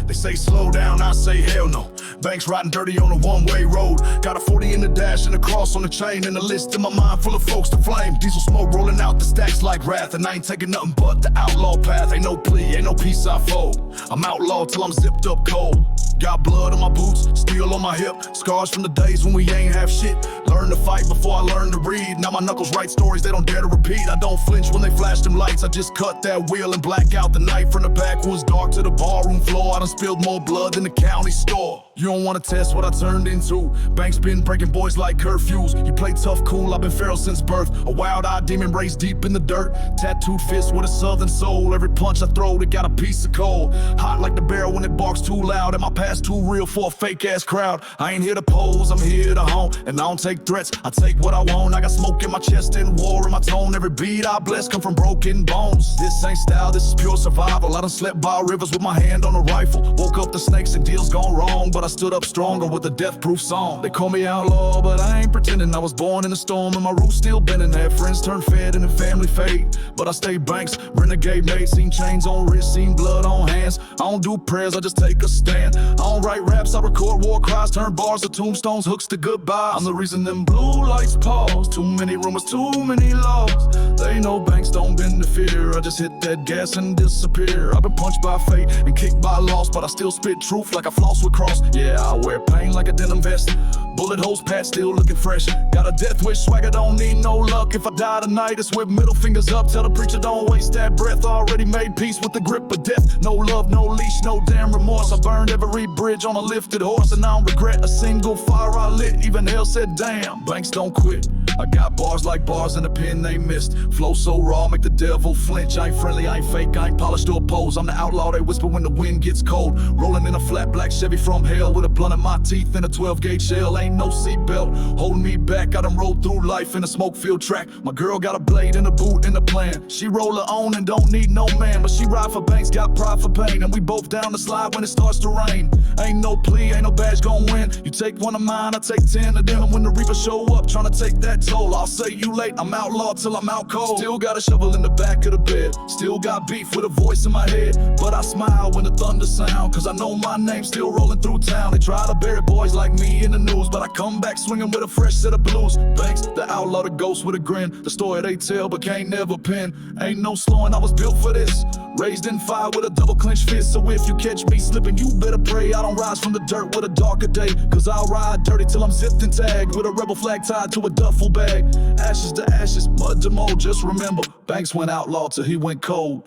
They say slow down, I say hell no. Banks riding dirty on a one-way road. Got a 40 in the dash and a cross on the chain, and a list in my mind full of folks to flame. Diesel smoke rolling out the stacks like wrath, and I ain't taking nothing but the outlaw path. Ain't no plea, ain't no peace I fold. I'm outlaw till I'm zipped up cold. Got blood on my boots, steel on my hip, scars from the days when we ain't have shit. Learned to fight before I learned to read. Now my knuckles write stories they don't dare to repeat. I don't flinch when they flash them lights. I just cut that wheel and black out the night. From the backwoods dark to the barroom floor, I done spilled more blood than the county store. You don't wanna test what I turned into. Banks been breaking boys like curfews. You play tough cool, I've been feral since birth. A wild-eyed demon raised deep in the dirt. Tattooed fist with a southern soul. Every punch I throw, they got a piece of coal. Hot like the barrel when it barks too loud, and my past too real for a fake-ass crowd. I ain't here to pose, I'm here to hone. And I don't take threats, I take what I want. I got smoke in my chest and war in my tone. Every beat I bless come from broken bones. This ain't style, this is pure survival. I done slept by rivers with my hand on a rifle. Woke up the snakes and deals gone wrong, but I stood up stronger with a death-proof song. They call me outlaw, but I ain't pretending. I was born in a storm and my roots still bending. Had friends turn fed and the family fade, but I stay Banks, renegade made. Seen chains on wrists, seen blood on hands. I don't do prayers, I just take a stand. I don't write raps, I record war cries, turn bars to tombstones, hooks to goodbyes. I'm the reason them blue lights pause. Too many rumors, too many laws. They know Banks don't bend to fear. I just hit that gas and disappear. I've been punched by fate and kicked by loss, but I still spit truth like I floss with cross. Yeah, I wear pain like a denim vest. Bullet holes patch, still looking fresh. Got a death wish swagger, don't need no luck. If I die tonight, it's with middle fingers up. Tell the preacher don't waste that breath. Already made peace with the grip of death. No love, no leash, no damn remorse. I burned every bridge on a lifted horse, and I don't regret a single fire I lit. Even hell said damn, Banks don't quit. I got bars like bars in the pen they missed. Flow so raw, make the devil flinch. I ain't friendly, I ain't fake, I ain't polished or pose. I'm the outlaw they whisper when the wind gets cold. Rolling in a flat black Chevy from hell, with a blunt in my teeth and a 12-gauge shell. Ain't no seatbelt holding me back. I done rode through life in a smoke-filled track. My girl got a blade and a boot and a plan. She roll her own and don't need no man, but she ride for Banks, got pride for pain. And we both down the slide when it starts to rain. Ain't no plea, ain't no badge gon' win. You take one of mine, I take 10 of them. And when the reaper show up tryna take that toll, I'll say you late, I'm outlaw till I'm out cold. Still got a shovel in the back of the bed, still got beef with a voice in my head. But I smile when the thunder sound, cause I know my name's still rolling through town. They try to bury boys like me in the news, but I come back swinging with a fresh set of blues. Banks, the outlaw, the ghost with a grin. The story they tell but can't never pin. Ain't no slowing, I was built for this. Raised in fire with a double clenched fist. So if you catch me slipping, you better pray I don't rise from the dirt with a darker day. Cause I'll ride dirty till I'm zipped and tagged, with a rebel flag tied to a duffel bag. Ashes to ashes, mud to mold, just remember, Banks went outlaw till he went cold.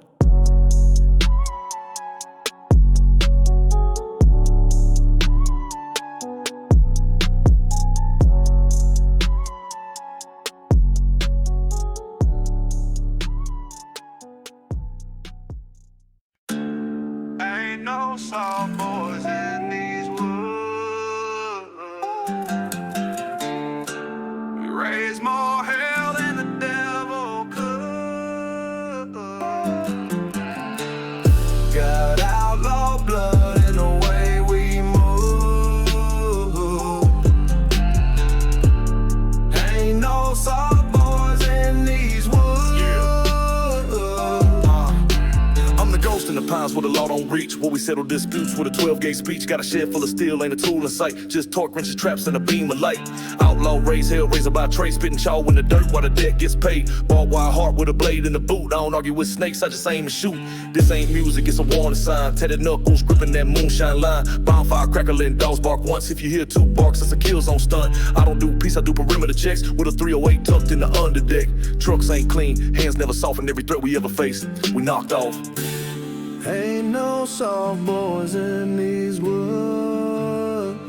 Ain't no soft boys in these woods. We raise more hell than the devil could. Got outlaw blood in the way we move. Ain't no soft boys in these woods. I'm the ghost in the pines where the law don't reach, where we settle disputes with a 12-gauge speech. Got a shed full of steel, ain't a tool in sight, just torque wrenches, traps, and a beam of light. Outlaw raise HELLRAISER by trade, spitting chalk in the dirt while the debt gets paid. Barbed wire heart with a blade in the boot. I don't argue with snakes, I just aim and shoot. This ain't music, it's a warning sign. Tatted knuckles, gripping that moonshine line. Bonfire crackling, dogs bark once. If you hear two barks, it's a kill zone stunt. I don't do peace, I do perimeter checks with a 308 tucked in the underdeck. Trucks ain't clean, hands never softened. Every threat we ever faced, we knocked off. Ain't no soft boys in these woods.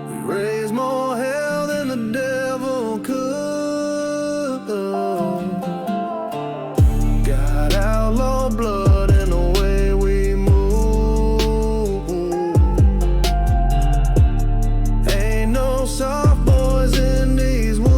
We raise more hell than the devil could. Got outlaw blood in the way we move. Ain't no soft boys in these woods.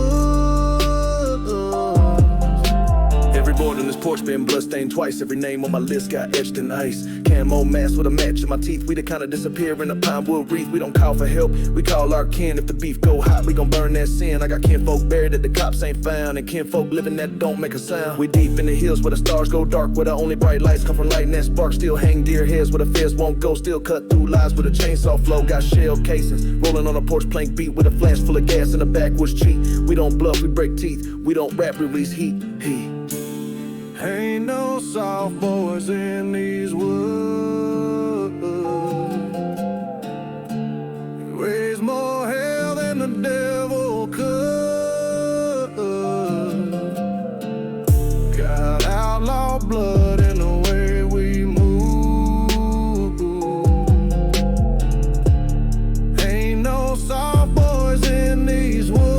Every board in this porch been been bloodstained twice. Every name on my list got etched in ice. Camo mask with a match in my teeth. We the kind of disappear in a pine wood wreath. We don't call for help, we call our kin. If the beef go hot, we gon' burn that sin. I got kinfolk buried that the cops ain't found, and kinfolk living that don't make a sound. We deep in the hills where the stars go dark, where the only bright lights come from lighting that spark. Still hang deer heads where the feds won't go. Still cut through lies with a chainsaw flow. Got shell casings rolling on a porch plank beat with a flash full of gas in the backwoods cheat. We don't bluff, we break teeth. We don't rap, release heat. Ain't no soft boys in these woods. Raise more hell than the devil could. Got outlaw blood in the way we move. Ain't no soft boys in these woods.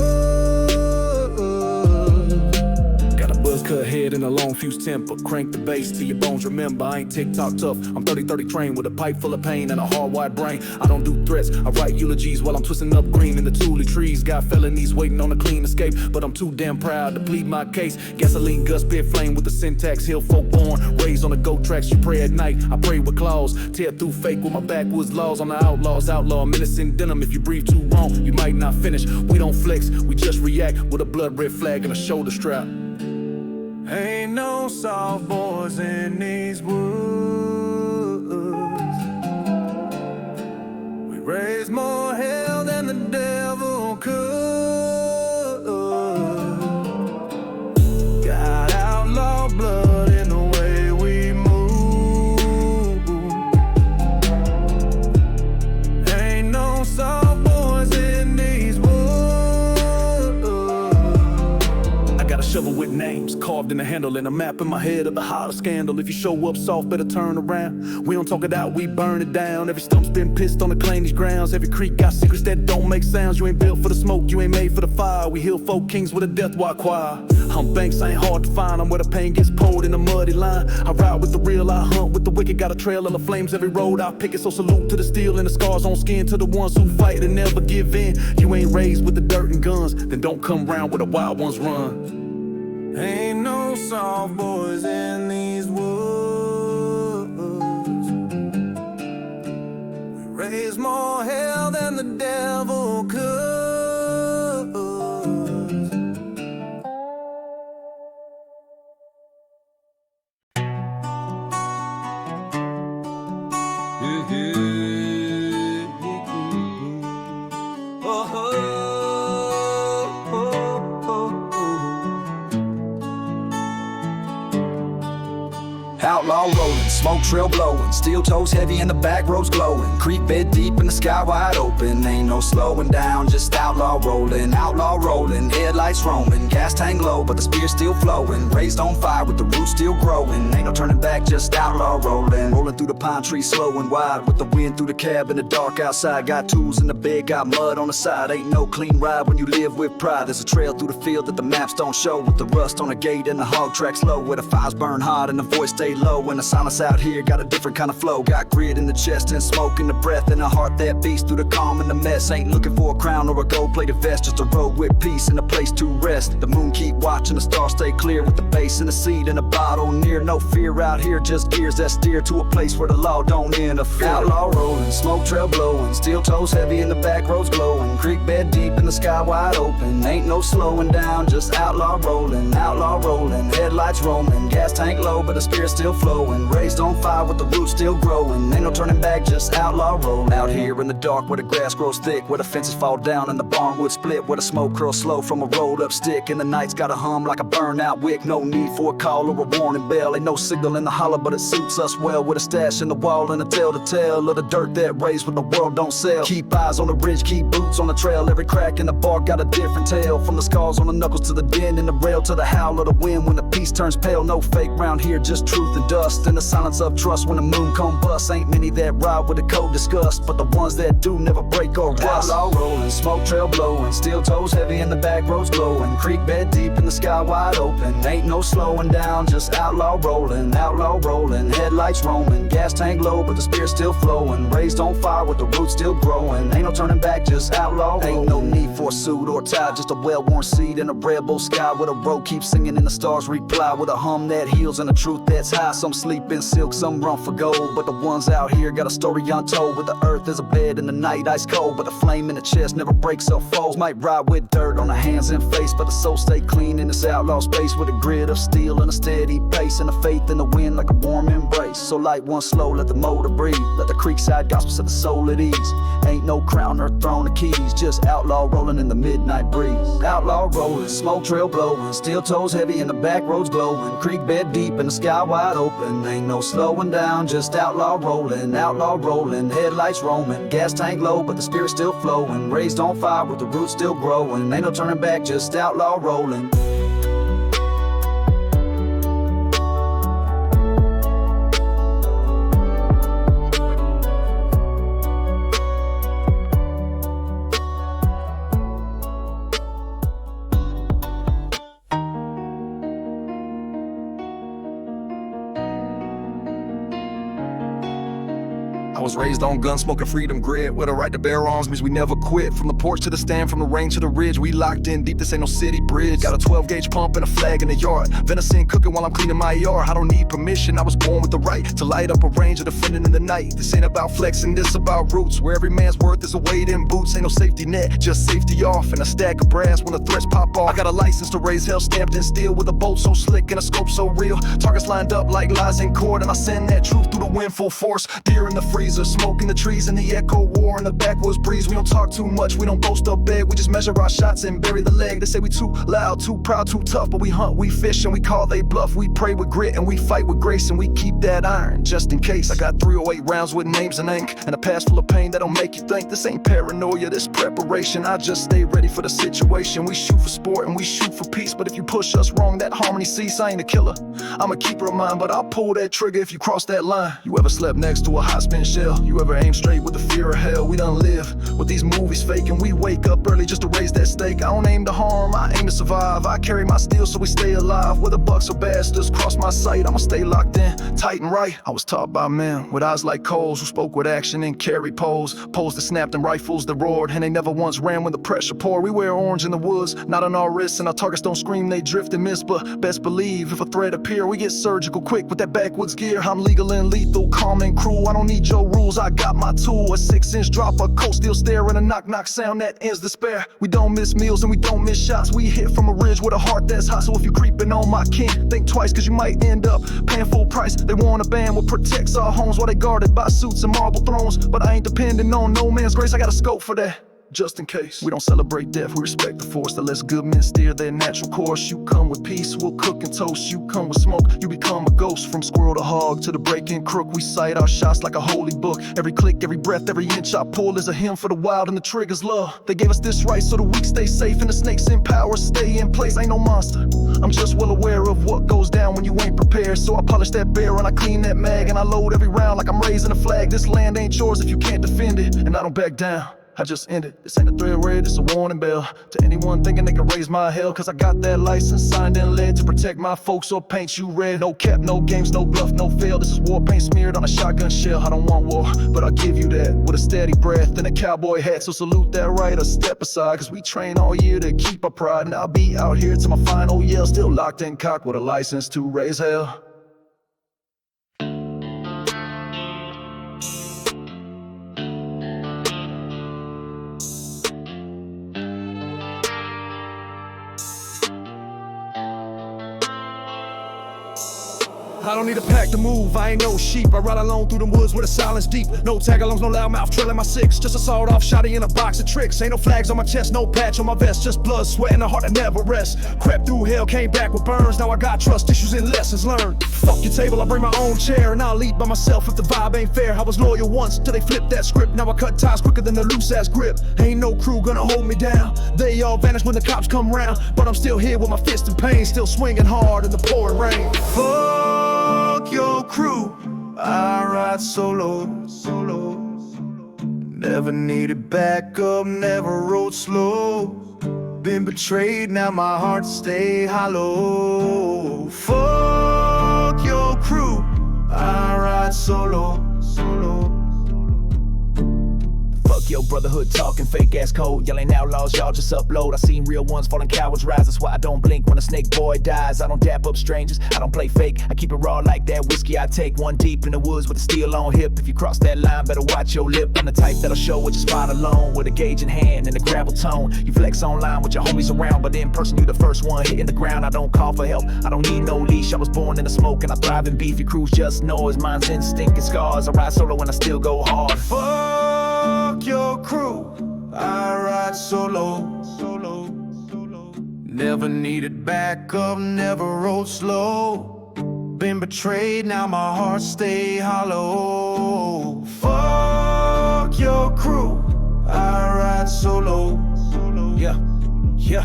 Cut head and a long fuse temper. Crank the bass till your bones remember. I ain't TikTok tough, I'm 30-30 trained with a pipe full of pain and a hard-wired brain. I don't do threats, I write eulogies while I'm twisting up green in the Thule trees. Got felonies waiting on a clean escape, but I'm too damn proud to plead my case. Gasoline guts, spit flame with the syntax. Hill folk born, raised on the goat tracks. You pray at night, I pray with claws. Tear through fake with my backwoods laws. On the outlaws, outlaw, menacing denim. If you breathe too wrong, you might not finish. We don't flex, we just react with a blood red flag and a shoulder strap. Ain't no soft boys in these woods. We raise more hell than the devil could. Got outlaw blood in the way we move. Ain't no soft boys in these woods. I got a shovel with names carved in the handle and a map in my head of the hottest scandal. If you show up soft, better turn around. We don't talk it out, we burn it down. Every stump's been pissed on to claim these grounds. Every creek got secrets that don't make sounds. You ain't built for the smoke, you ain't made for the fire. We hill folk kings with a death walk choir. I'm Banks, ain't hard to find. I'm where the pain gets poured in a muddy line. I ride with the real, I hunt with the wicked. Got a trail of the flames every road I pick it. So salute to the steel and the scars on skin. To the ones who fight and never give in. You ain't raised with the dirt and guns, then don't come round where the wild ones run. Ain't no soft boys in these woods. We raise more hell than the devil could. Outlaw rolling, smoke trail blowing, steel toes heavy and the back roads glowing. Creek bed deep and the sky wide open. Ain't no slowing down, just outlaw rolling, headlights roaming. Gas tank low, but the spear still flowing. Raised on fire with the roots still growing. Ain't no turning back, just outlaw rolling. Rolling through the pine trees slow and wide, with the wind through the cab in the dark outside. Got tools in the bed, got mud on the side. Ain't no clean ride when you live with pride. There's a trail through the field that the maps don't show, with the rust on the gate and the hog tracks low, where the fires burn hard and the voice stay low. And the silence out here got a different kind of flow. Got grit in the chest and smoke in the breath, and a heart that beats through the calm and the mess. Ain't looking for a crown or a gold-plated vest, just a road with peace and a place to rest. The moon keep watching, the stars stay clear, with the bass and the seed and a bottle near. No fear out here, just gears that steer to a place where the law don't interfere. Outlaw rolling, smoke trail blowing, steel toes heavy and the back roads glowing. Creek bed deep and the sky wide open. Ain't no slowing down, just outlaw rolling, headlights roaming. Gas tank low, but the spirit still flowing. Raised on fire with the roots still growing. Ain't no turning back, just outlaw rolling. Out here in the dark where the grass grows thick, where the fences fall down and the barnwood split, where the smoke curls slow from a rolled up stick, and the night's got a hum like a burnout wick. No need for a call or a warning bell. Ain't no signal in the holler, but it suits us well, with a stash in the wall and a tale to tell of the dirt that raised when the world don't sell. Keep eyes on the ridge, keep boots on the trail. Every crack in the bark got a different tale, from the scars on the knuckles to the dent in the rail, to the howl of the wind when the peace turns pale. No fake round here, just truth and dust, in the silence of love, trust when the moon come bust. Ain't many that ride with the code discussed, but the ones that do never break or rust. Outlaw rolling, smoke trail blowing, steel toes heavy and the back roads glowing. Creek bed deep and the sky wide open. Ain't no slowing down, just outlaw rolling, headlights roaming. Gas tank low, but the spirit still flowing. Raised on fire with the roots still growing. Ain't no turning back, just outlaw rolling. Ain't no need for a suit or tie, just a well-worn seat in a red-bow sky with a road keeps singing and the stars reply with a hum that heals and a truth that's high. Some sleep in silk, some run for gold, but the ones out here got a story untold. With the earth as a bed and the night ice cold, but the flame in the chest never breaks or falls. Might ride with dirt on the hands and face, but the soul stay clean in this outlaw space with a grit of steel and a steady pace and a faith in the wind like a warm embrace. So light one slow, let the motor breathe, let the creekside gospel set the soul at ease. Ain't no crown or throne or keys, just outlaw rolling in the midnight breeze. Outlaw rolling, smoke trail blowing, steel toes heavy and the back roads glowing. Creek bed deep and the sky wide open. Ain't no slowing down, just outlaw rolling, headlights roaming. Gas tank low, but the spirit still flowing. Raised on fire with the roots still growing. Ain't no turning back, just outlaw rolling. I was raised on gun smoking freedom grid, where the right to bear arms means we never quit. From the porch to the stand, from the range to the ridge, we locked in deep, this ain't no city bridge. Got a 12-gauge pump and a flag in the yard, venison cooking while I'm cleaning my yard. I don't need permission, I was born with the right to light up a range of defending in the night. This ain't about flexing, this about roots, where every man's worth is a weight in boots. Ain't no safety net, just safety off, and a stack of brass when the threats pop off. I got a license to raise hell stamped in steel, with a bolt so slick and a scope so real. Targets lined up like lies in court, and I send that truth through the wind full force. Deer in the freezer, smoke in the trees, and the echo war in the backwoods breeze. We don't talk too much, we don't boast or beg, we just measure our shots and bury the leg. They say we too loud, too proud, too tough, but we hunt, we fish, and we call they bluff. We pray with grit and we fight with grace, and we keep that iron just in case. I got 308 rounds with names and ink, and a past full of pain that'll make you think. This ain't paranoia, this preparation. I just stay ready for the situation. We shoot for sport and we shoot for peace, but if you push us wrong, that harmony cease. I ain't a killer, I'm a keeper of mine, but I'll pull that trigger if you cross that line. You ever slept next to a hot spin shell? You ever aim straight with the fear of hell? We done live with these movies fake, and we wake up early just to raise that stake. I don't aim to harm, I aim to survive. I carry my steel so we stay alive. Whether bucks or bastards cross my sight, I'ma stay locked in, tight and right. I was taught by men with eyes like coals, who spoke with action and carried poles that snapped and rifles that roared, and they never once ran when the pressure poured. We wear orange in the woods, not on our wrists, and our targets don't scream, they drift and miss. But best believe if a threat appear, we get surgical quick with that backwoods gear. I'm legal and lethal, calm and cruel. I don't need your rules, I got my tool. A 6-inch drop, a cold steel stare, and a knock-knock sound that ends despair. We don't miss meals and we don't miss shots. We hit from a ridge with a heart that's hot. So if you creeping on my kin, think twice, cause you might end up paying full price. They want a band what protects our homes while they guarded by suits and marble thrones. But I ain't depending on no man's grace, I got a scope for that, just in case. We don't celebrate death, we respect the force that lets good men steer their natural course. You come with peace, we'll cook and toast. You come with smoke, you become a ghost. From squirrel to hog to the breaking crook, we sight our shots like a holy book. Every click, every breath, every inch I pull is a hymn for the wild and the trigger's love. They gave us this right so the weak stay safe and the snakes in power stay in place. I ain't no monster, I'm just well aware of what goes down when you ain't prepared. So I polish that barrel and I clean that mag, and I load every round like I'm raising a flag. This land ain't yours if you can't defend it, and I don't back down, I just end it. This ain't a threat red, it's a warning bell to anyone thinking they can raise my hell. Cause I got that license signed and led to protect my folks or paint you red. No cap, no games, no bluff, no fail. This is war paint smeared on a shotgun shell. I don't want war, but I'll give you that with a steady breath and a cowboy hat. So salute that right or step aside, cause we train all year to keep our pride. And I'll be out here to my final yell, still locked and cocked with a license to raise hell. I don't need a pack to move, I ain't no sheep. I ride alone through the woods with a silence deep. No tag-alongs, no loudmouth trailing my six. Just a sawed-off shotty in a box of tricks. Ain't no flags on my chest, no patch on my vest. Just blood, sweat, and a heart that never rests. Crept through hell, came back with burns. Now I got trust issues and lessons learned. Fuck your table, I bring my own chair, and I'll lead by myself if the vibe ain't fair. I was loyal once till they flipped that script. Now I cut ties quicker than the loose-ass grip. Ain't no crew gonna hold me down. They all vanish when the cops come round. But I'm still here with my fist in pain, still swinging hard in the pouring rain. Fuck your crew, ride solo. Never needed backup, never rode slow. Been betrayed, now my heart stay hollow. Fuck your crew, I ride solo. Fuck your brotherhood talking fake ass code. Y'all ain't outlaws, y'all just upload. I seen real ones falling cowards rise. That's why I don't blink when a snake boy dies. I don't dap up strangers, I don't play fake. I keep it raw like that whiskey I take. One deep in the woods with a steel on hip. If you cross that line, better watch your lip. I'm the type that'll show what you spot alone, with a gauge in hand and a gravel tone. You flex online with your homies around, but in person you the first one hitting the ground. I don't call for help, I don't need no leash. I was born in the smoke and I thrive in beef. Your crew's just noise, mine's instinct and scars. I ride solo and I still go hard. Fuck your crew, I ride solo. Never needed backup, never rode slow. Been betrayed, now my heart stay hollow. Fuck your crew, I ride solo. Yeah.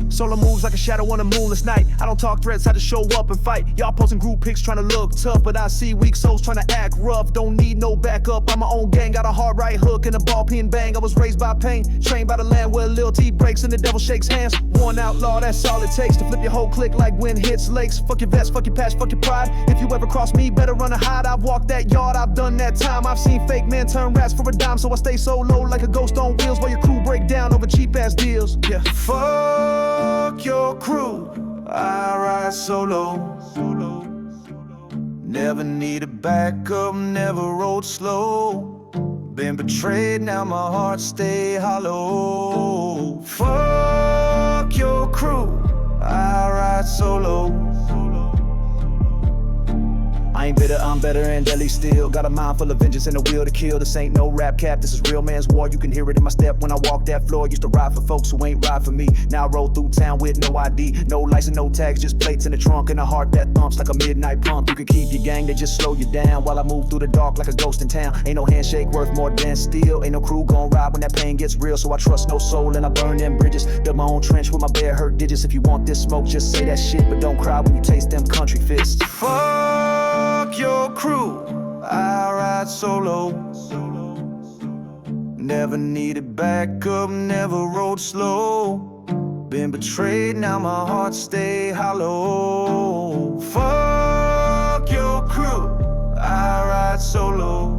Solo moves like a shadow on a moonless night. I don't talk threats, I just show up and fight. Y'all posting group pics trying to look tough, but I see weak souls trying to act rough. Don't need no backup, I'm my own gang. Got a hard right hook and a ball pin bang. I was raised by pain, trained by the land where loyalty breaks and the devil shakes hands. One outlaw, that's all it takes to flip your whole clique like wind hits lakes. Fuck your vest, fuck your patch, fuck your pride. If you ever cross me, better run and hide. I've walked that yard, I've done that time. I've seen fake men turn rats for a dime, so I stay so low like a ghost on wheels while your crew break down over cheap ass deals. Yeah. Fuck your crew, I ride solo. Never needed backup, never rode slow. Been betrayed, now my heart stay hollow. Fuck your crew, I ride solo. I ain't bitter, I'm better and deadly still. Got a mind full of vengeance and a will to kill. This ain't no rap cap, this is real man's war. You can hear it in my step when I walk that floor. Used to ride for folks who ain't ride for me. Now I roll through town with no ID, no license, no tags, just plates in the trunk and a heart that thumps like a midnight pump. You can keep your gang, they just slow you down while I move through the dark like a ghost in town. Ain't no handshake worth more than steel. Ain't no crew gon' ride when that pain gets real. So I trust no soul and I burn them bridges. Dug my own trench with my bare hurt digits. If you want this smoke, just say that shit, but don't cry when you taste them country fists. Fuck your crew, I ride solo. Never needed backup, never rode slow. Been betrayed, now my heart stay hollow. Fuck your crew, I ride solo.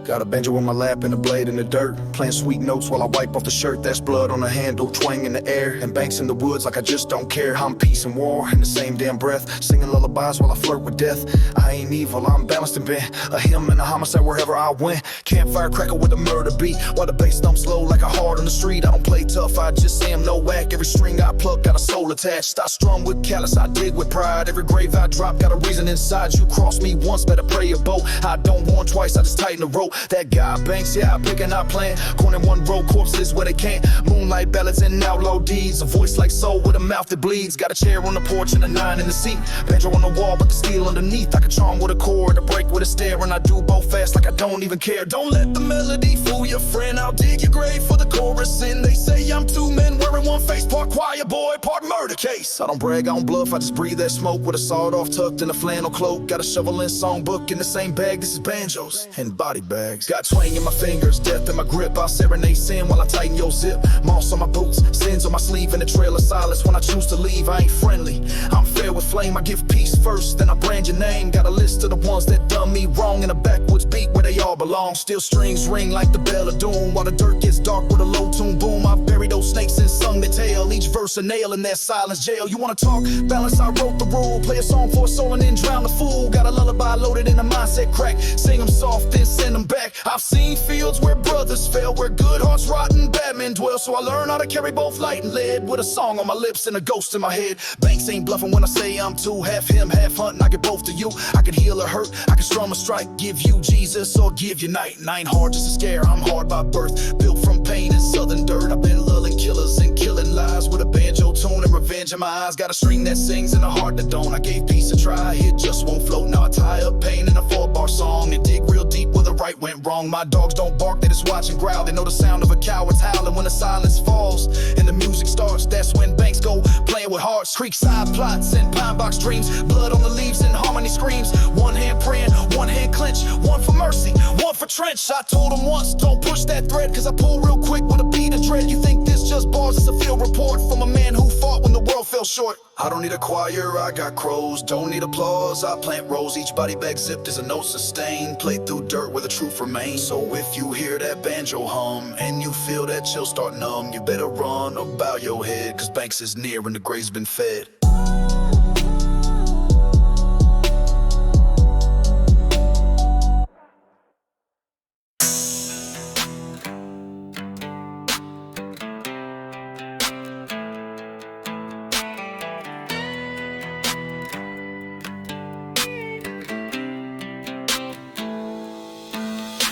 Got a banjo in my lap and a blade in the dirt. Playing sweet notes while I wipe off the shirt. That's blood on the handle, twang in the air. And banks in the woods like I just don't care. I'm peace and war in the same damn breath. Singing lullabies while I flirt with death. I ain't evil, I'm balanced and bent. A hymn and a homicide wherever I went. Campfire cracker with a murder beat. While the bass thumps slow like a heart on the street. I don't play tough, I just say I'm no whack. Every string I pluck got a soul attached. I strum with callous, I dig with pride. Every grave I drop got a reason inside. You cross me once, better pray a boat. I don't warn twice, I just tighten the rope. ThatGuyBanx, yeah, I pick and I plan. Corner one row, corpses where they can't. Moonlight ballads and outlaw deeds. A voice like soul with a mouth that bleeds. Got a chair on the porch and a 9 in the seat. Banjo on the wall, but the steel underneath. I can charm with a chord, a break with a stare. And I do both fast like I don't even care. Don't let the melody fool your friend. I'll dig your grave for the chorus. And they say I'm two men wearing one face. Part choir boy, part murder case. I don't brag, I don't bluff, I just breathe that smoke. With a sawed off tucked in a flannel cloak. Got a shovel and songbook in the same bag. This is banjos and body bags. Got twang in my fingers, death in my grip. I'll serenade sin while I tighten your zip. Moss on my boots, sins on my sleeve. And the trail of silence when I choose to leave. I ain't friendly, I'm fair with flame. I give peace first, then I brand your name. Got a list of the ones that done me wrong. In a backwoods beat where they all belong. Still strings ring like the bell of doom. While the dirt gets dark with a low tune boom. I've buried those snakes and sung their tale. Each verse a nail in that silence jail. You wanna talk balance, I wrote the rule. Play a song for a soul and then drown the fool. Got a lullaby loaded in a mindset crack. Sing them soft, then send them back. I've seen fields where brothers fell, where good hearts rot and bad men dwell. So I learned how to carry both light and lead. With a song on my lips and a ghost in my head. Banks ain't bluffing when I say I'm two. Half him, half hunting, I get both to you. I can heal or hurt, I can strum or strike. Give you Jesus or give you night. And I ain't hard just to scare, I'm hard by birth. Built from pain and southern dirt. I've been lulling killers and killing lies. With a banjo tune and revenge in my eyes. Got a string that sings and a heart that don't. I gave peace try, it just won't float. Now I tie up pain in a 4-bar song and dig real deep where the right went wrong. My dogs don't bark, they just watch and growl. They know the sound of a coward's howling when the silence falls and the music starts. That's when Banks go playing with hearts. Creekside plots and pine box dreams. Blood on the leaves and harmony screams. One hand praying, one hand clenched. One for mercy, one for trench. I told him once, don't push that thread, cause I pull real quick with a beat of dread. You think this just bars? It's a field report from a man who fought when the world fell short. I don't need a choir, I got crows. Don't need applause, I plant rows. Each body bag zipped is a note sustained. Played through dirt where the truth remains. So if you hear that banjo hum and you feel that chill start numb, you better run or bow your head, cause Banks is near and the grave's been fed.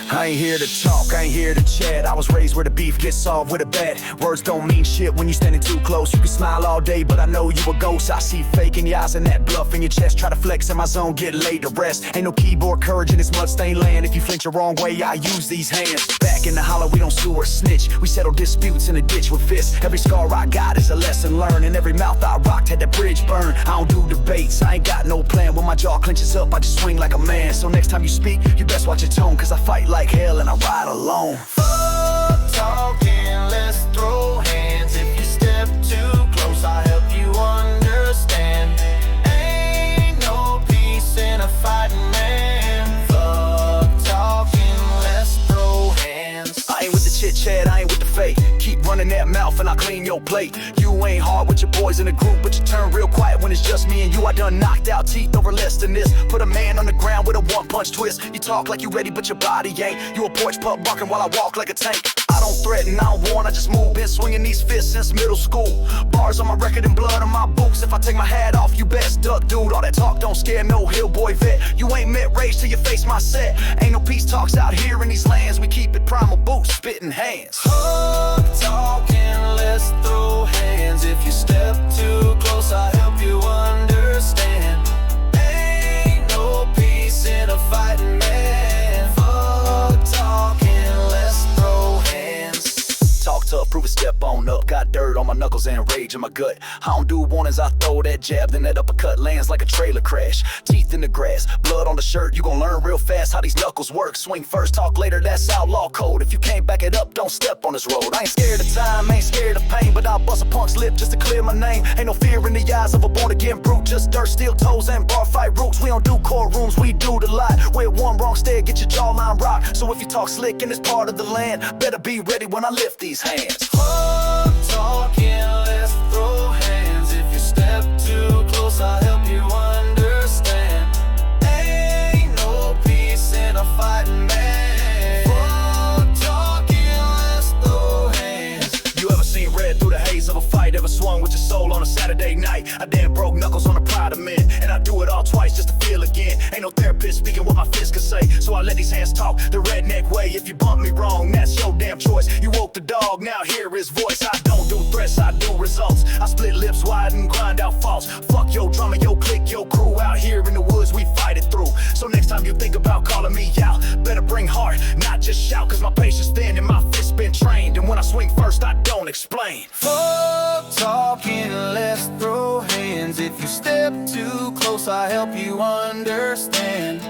I ain't here to talk, I ain't here to chat. I was raised where the beef gets solved with a bat. Words don't mean shit when you standing too close. You can smile all day, but I know you a ghost. I see fake in your eyes and that bluff in your chest. Try to flex in my zone, get laid to rest. Ain't no keyboard courage in this mudstained land. If you flinch the wrong way, I use these hands. Back in the hollow, we don't sue or snitch. We settle disputes in a ditch with fists. Every scar I got is a lesson learned, and every mouth I rocked had that bridge burn. I don't do debates, I ain't got no plan. When my jaw clenches up, I just swing like a man. So next time you speak, you best watch your tone, cause I fight like hell and I ride alone. Fuck talking, let's throw hands. If you step too close, I help you understand. Ain't no peace in a fighting man. Fuck talking, let's throw hands. I ain't with the chit chat, I ain't with the fake. Keep running that mouth and I'll clean your plate. You ain't hard with your boys in the group, but you turn real quiet when it's just me and you. I done knocked out teeth over less than this. Put a man on the ground with a one-punch twist. You talk like you ready, but your body ain't. You a porch pup barking while I walk like a tank. I don't threaten, I don't warn, I just move. Been swinging these fists since middle school. Bars on my record and blood on my boots. If I take my hat off, you best duck, dude. All that talk don't scare no hillboy vet. You ain't met rage till you face my set. Ain't no peace talks out here in these lands. We keep it primal boots, spitting hands. Fuck talking, let's throw hands. If you step too close, I help you understand. Ain't no peace in a fighting man. Fuck talking, let's throw hands. Talk tough, prove a step on up. Got dirt on my knuckles and rage in my gut. I don't do warnings, I throw that jab, then that uppercut lands like a trailer crash. Teeth in the grass, blood on the shirt. You gon' learn real fast how these knuckles work. Swing first, talk later, that's outlaw code. If you can't back it up, don't step on this road. I ain't scared of time, ain't scared of pain, but I'll bust a punk's lip just to clear my name. Ain't no fear in the eyes of a born-again brute. Just dirt, steel toes, and bar fight roots. We don't do courtrooms, we do the lot. Where one wrong stare, get your jawline rocked. So if you talk slick in this part of the land, better be ready when I lift these hands. Fuck talking, let's throw hands. If you step too close, I'll help you understand. Ain't no peace in a fighting man. Fuck talking, let's throw hands. You ever seen red through the haze of a fight? Ever swung with your soul on a Saturday night? I damn broke knuckles on the pride of men, and I do it all twice just to feel again. Ain't no therapist speaking what my fists can say, so I let these hands talk the redneck way. If you bump me wrong, that's your damn choice. You woke the dog, now hear his voice. I don't do threats, I do results. I split lips wide and grind out false. Fuck your drama, your clique, your crew. Out here in the woods, we fight it through. So next time you think about calling me out, better bring heart, not just shout, cause my patience thin and my fists been trained. And when I swing first, I don't explain. Fuck talking, let's throw hands. If you step too close, I help you understand.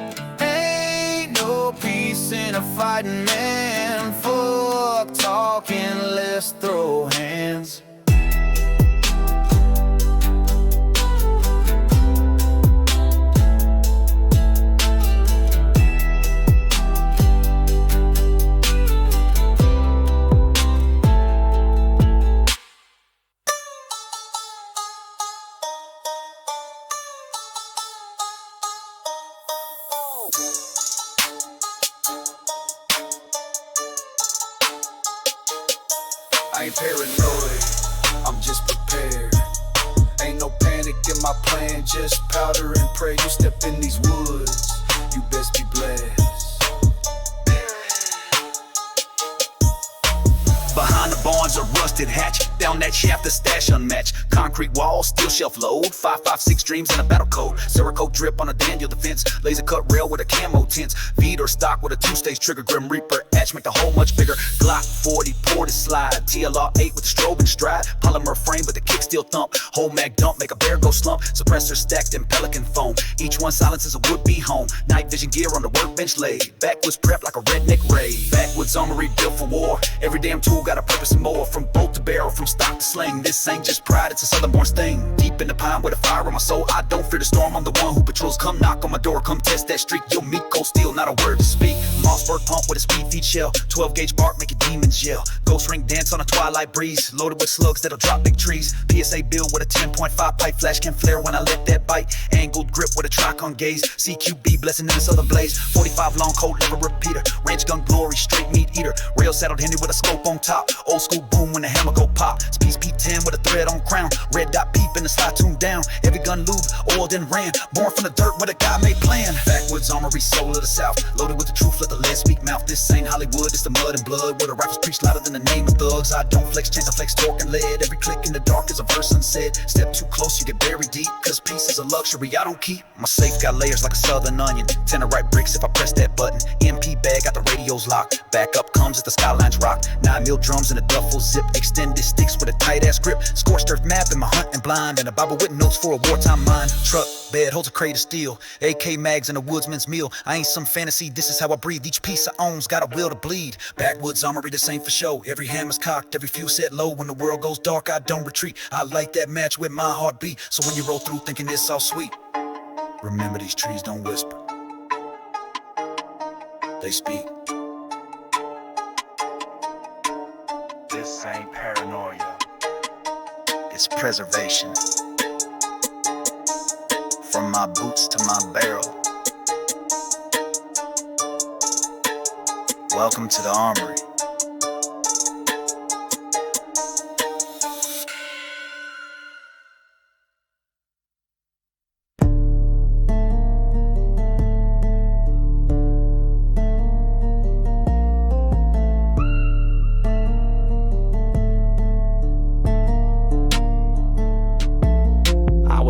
Ain't no peace in a fighting man. Fuck talking, let's throw hands. I ain't paranoid, I'm just prepared. Ain't no panic in my plan, just powder and pray. You step in these woods, you best be blessed. Behind the barn bonds, a rusted hatch. Down that shaft, the stash unmatched. Concrete walls, steel shelf load. 5.56 dreams and a battle code. Cerakote drip on a Daniel defense. Laser cut rail with a camo tints. Feed or stock with a 2-stage trigger. Grim Reaper etch make the hole much bigger. Glock 40 ported slide. TLR 8 with the strobe and stride. Polymer frame with the kick steel thump. Whole mag dump make a bear go slump. Suppressor stacked in pelican foam. Each one silences a would-be home. Night vision gear on the workbench laid. Backwoods prep like a redneck raid. Backwoods armory built for war. Every damn tool got a purpose and more. From bolt to barrel, from stock to sling. This ain't just pride, it's a southern born sting. Deep in the pine with a fire on my soul. I don't fear the storm, I'm the one who patrols. Come knock on my door, come test that streak. Yo, meat cold steel, not a word to speak. Mossberg pump with a speed feed shell. 12 gauge bark make a demons yell. Ghost ring dance on a twilight breeze. Loaded with slugs that'll drop big trees. PSA build with a 10.5 pipe. Flash can flare when I let that bite. Angled grip with a TRACKLIST gaze. CQB blessing in the southern blaze. 45 long cold never repeater. Ranch gun glory, straight meat eater. Rail saddled Henry with a scope on top. Old school boom when the hammer go pop. Speeds P10 with a thread on crown. Red dot peep in the slide tuned down. Heavy gun lube, oiled and ran. Born from the dirt where the guy made plan. Backwoods armory, soul of the south. Loaded with the truth, let the lead speak mouth. This ain't Hollywood, it's the mud and blood. Where the rifles preach louder than the name of thugs. I don't flex, change, I flex, torque and lead. Every click in the dark is a verse unsaid. Step too close, you get buried deep. Cause peace is a luxury I don't keep. My safe got layers like a southern onion. Tannerite bricks if I press that button. MP bag got the radios locked. Backup comes as the skylines rock. 9mm drums in a duffel zip. Extended sticks with a tight ass grip. Scorched earth map in my hunting blind. And a Bible with notes for a wartime mind. Truck bed holds a crate of steel. AK mags and a woodsman's meal. I ain't some fantasy, this is how I breathe. Each piece I own's got a will to bleed. Backwoods armory, this ain't for show. Every hammer's cocked, every fuse set low. When the world goes dark, I don't retreat. I light that match with my heartbeat. So when you roll through thinking it's all sweet, remember these trees don't whisper, they speak. This ain't paranoia, it's preservation. From my boots to my barrel, welcome to the Armory.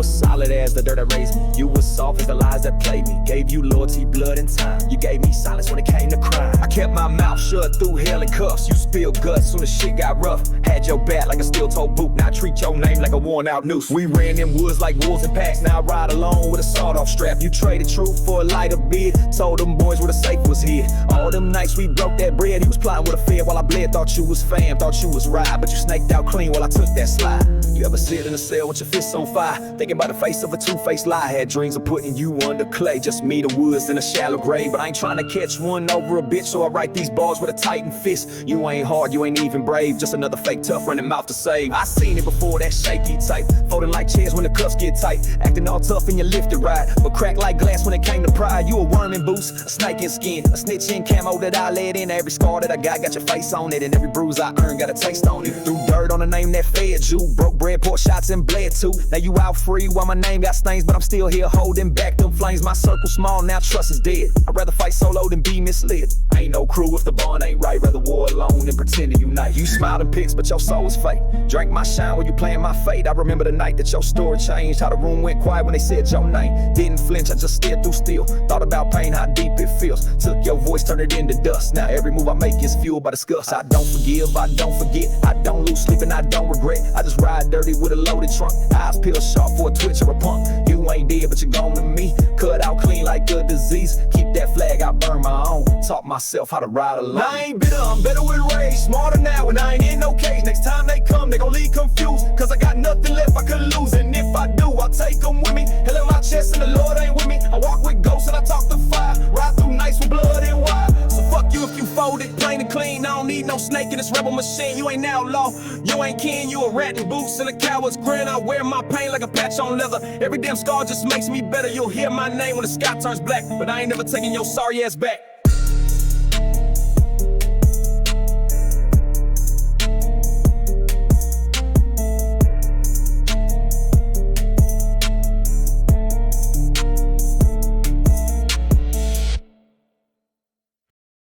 Solid as the dirt that raised me. You was soft as the lies that played me. Gave you loyalty, blood, and time. You gave me silence when it came to crime. I kept my mouth shut through hell and cuffs. You spilled guts soon as shit got rough. Had your back like a steel-toe boot. Now I treat your name like a worn-out noose. We ran them woods like wolves and packs. Now I ride alone with a sawed-off strap. You traded truth for a lighter bid. Told them boys where the safe was hid. All them nights we broke that bread. He was plotting with a fed while I bled. Thought you was fam, thought you was ride. But you snaked out clean while I took that slide. You ever sit in a cell with your fists on fire, thinking about the face of a two-faced lie? Had dreams of putting you under clay, just me, the woods, in a shallow grave. But I ain't trying to catch one over a bitch, so I write these bars with a tightened fist. You ain't hard, you ain't even brave, just another fake tough running mouth to save. I seen it before, that shaky type, folding like chairs when the cuffs get tight, acting all tough in your lifted ride, but crack like glass when it came to pride. You a worm in boots, a snake in skin, a snitch in camo that I let in. Every scar that I got your face on it, and every bruise I earned got a taste on it. Threw dirt on the name that fed you, broke bread, poured shots and bled too. Now you out free while my name got stains, but I'm still here holding back them flames. My circle small, now trust is dead. I'd rather fight solo than be misled. Ain't no crew if the bond ain't right. Rather war alone than pretend to unite. You smiled in pics, but your soul was fake. Drank my shine while you playing my fate. I remember the night that your story changed. How the room went quiet when they said your name. Didn't flinch, I just stared through steel. Thought about pain, how deep it feels. Took your voice, turned it into dust. Now every move I make is fueled by disgust. I don't forgive, I don't forget. I don't lose sleep and I don't regret. I just ride dirty with a loaded trunk. Eyes peeled sharp for a twitch or a punk. You ain't dead, but you're gone to me. Cut out clean like a disease. Keep that flag, I burn my own. Taught myself how to ride alone. I ain't bitter, I'm better with rage. Smarter now and I ain't in no cage. Next time they come, they gon' leave confused. Cause I got nothing left I could lose. And if I do, I'll take them with me. Hell in my chest and the Lord ain't with me. I walk with ghosts and I talk to fire. Ride through nights with blood and wire. So fuck you if you fold it, plain and clean. I don't need no snake in this rebel machine. You ain't outlaw, you ain't kin. You a rat in boots and a coward's grin. I wear my pain like a patch on leather. Every damn scar just makes me better. You'll hear my name when the sky turns black, but I ain't never taking your sorry ass back.